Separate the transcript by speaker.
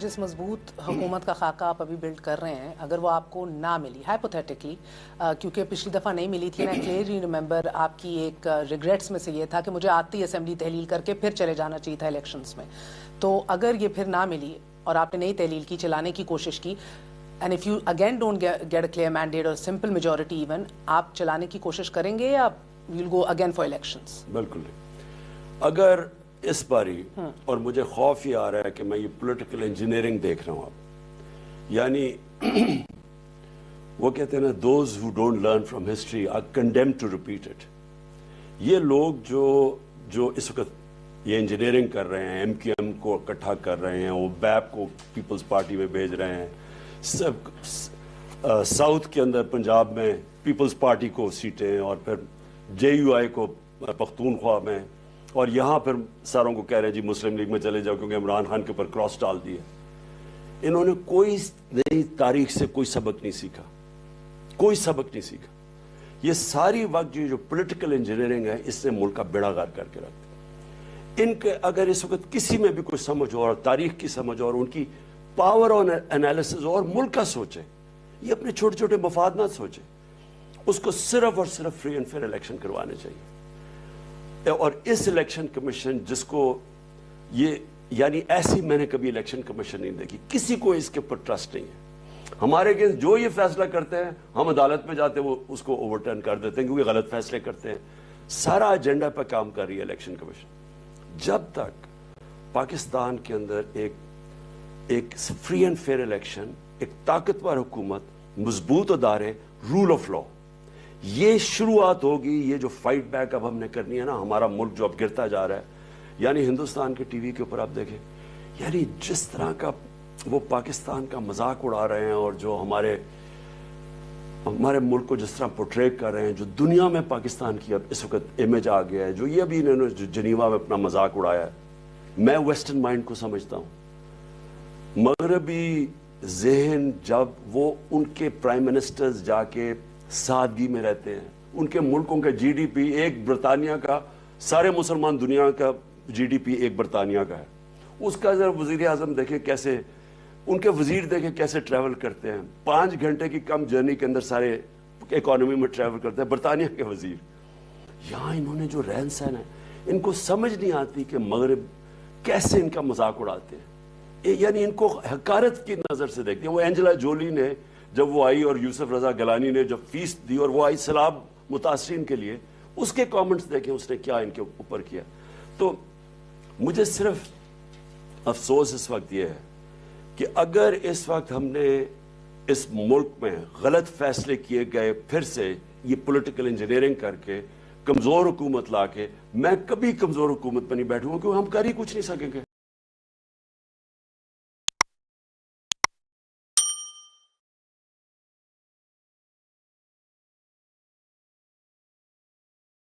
Speaker 1: جس مضبوط حکومت کا خاکہ آپ ابھی بلڈ کر رہے ہیں اگر وہ آپ کو نہ ملی ہائپوتھیٹکلی، کیونکہ پچھلی دفعہ نہیں ملی تھی، میں کلیئرلی ریممبر آپ کی ایک ریگریٹس میں سے یہ تھا کہ مجھے آتی اسمبلی تحلیل کر کے پھر چلے جانا چاہیے تھا الیکشنز میں. تو اگر یہ پھر نہ ملی اور آپ نے نئی تحلیل کی، چلانے کی کوشش کی، and if you again don't get a clear mandate اور سمپل میجورٹی ایون، آپ چلانے کی کوشش کریں گے یا we'll go again for elections?
Speaker 2: بالکل نہیں. اگر اس باری اور مجھے خوف یہ آ رہا ہے کہ میں یہ پولیٹیکل انجینئرنگ دیکھ رہا ہوں اب، یعنی وہ کہتے ہیں نا those who don't learn from history are condemned to repeat it. یہ لوگ جو اس وقت یہ انجینئرنگ کر رہے ہیں، ایم کیو ایم کو اکٹھا کر رہے ہیں، وہ بیپ کو پیپلز پارٹی میں بھیج رہے ہیں، سب ساؤتھ کے اندر پنجاب میں پیپلز پارٹی کو سیٹیں اور پھر جے یو آئی کو پختونخوا میں، اور یہاں پھر ساروں کو کہہ رہے ہیں جی مسلم لیگ میں چلے جاؤ کیونکہ عمران خان کے اوپر کراس ڈال دیے. انہوں نے کوئی نئی تاریخ سے کوئی سبق نہیں سیکھا، کوئی سبق نہیں سیکھا. یہ ساری وقت جو پولیٹیکل انجینئرنگ ہے اس نے ملک کا بیڑا غرق کر کے رکھ دیا. ان کے اگر اس وقت کسی میں بھی کوئی سمجھ ہو اور تاریخ کی سمجھ اور ان کی پاور اور انالیسز اور ملک کا سوچے، یہ اپنے چھوٹے چھوٹے مفاد نہ سوچے. اس کو صرف اور صرف فری اینڈ فیئر الیکشن کروانے چاہیے. اور اس الیکشن کمیشن جس کو یہ یعنی ایسی میں نے کبھی الیکشن کمیشن نہیں دیکھی، کسی کو اس کے اوپر ٹرسٹ نہیں ہے. ہمارے اگینسٹ جو یہ فیصلہ کرتے ہیں ہم عدالت میں جاتے ہیں، وہ اس کو اوور ٹرن کر دیتے ہیں کیونکہ غلط فیصلے کرتے ہیں. سارا ایجنڈا پہ کام کر رہی ہے الیکشن کمیشن. جب تک پاکستان کے اندر ایک فری اینڈ فیئر الیکشن، ایک طاقتور حکومت، مضبوط ادارے، رول آف لا، یہ شروعات ہوگی. یہ جو فائٹ بیک اب ہم نے کرنی ہے نا، ہمارا ملک جو اب گرتا جا رہا ہے، یعنی ہندوستان کے ٹی وی کے اوپر آپ دیکھیں، یعنی جس طرح کا وہ پاکستان کا مذاق اڑا رہے ہیں اور جو ہمارے ملک کو جس طرح پورٹری کر رہے ہیں، جو دنیا میں پاکستان کی اب اس وقت امیج آ گیا ہے، جو یہ ابھی انہوں نے جنیوا میں اپنا مذاق اڑایا ہے. میں ویسٹرن مائنڈ کو سمجھتا ہوں. مغربی ذہن جب وہ ان کے پرائم منسٹرز جا کے سادگی میں رہتے ہیں، ان کے ملکوں کا جی ڈی پی ایک برطانیہ کا، سارے مسلمان دنیا کا جی ڈی پی ایک برطانیہ کا ہے. اس کا ذرا وزیر اعظم دیکھیں کیسے، ان کے وزیر دیکھیں کیسے ٹریول کرتے ہیں، 5 گھنٹے کی کم جرنی کے اندر سارے اکانومی میں ٹریول کرتے ہیں. برطانیہ کے وزیر یہاں انہوں نے جو رہن سہن ہے، ان کو سمجھ نہیں آتی کہ مغرب کیسے ان کا مذاق اڑاتے ہیں. یعنی ان کو حقارت کی نظر سے دیکھتے ہیں. وہ اینجلا جولی نے جب وہ آئی اور یوسف رضا گیلانی نے جب فیس دی اور وہ آئی سیلاب متاثرین کے لیے، اس کے کامنٹس دیکھیں اس نے کیا ان کے اوپر کیا. تو مجھے صرف افسوس اس وقت یہ ہے کہ اگر اس وقت ہم نے اس ملک میں غلط فیصلے کیے گئے، پھر سے یہ پولیٹیکل انجینئرنگ کر کے کمزور حکومت لا کے، میں کبھی کمزور حکومت پہ نہیں بیٹھوں گا کیونکہ ہم کر ہی کچھ نہیں سکیں گے.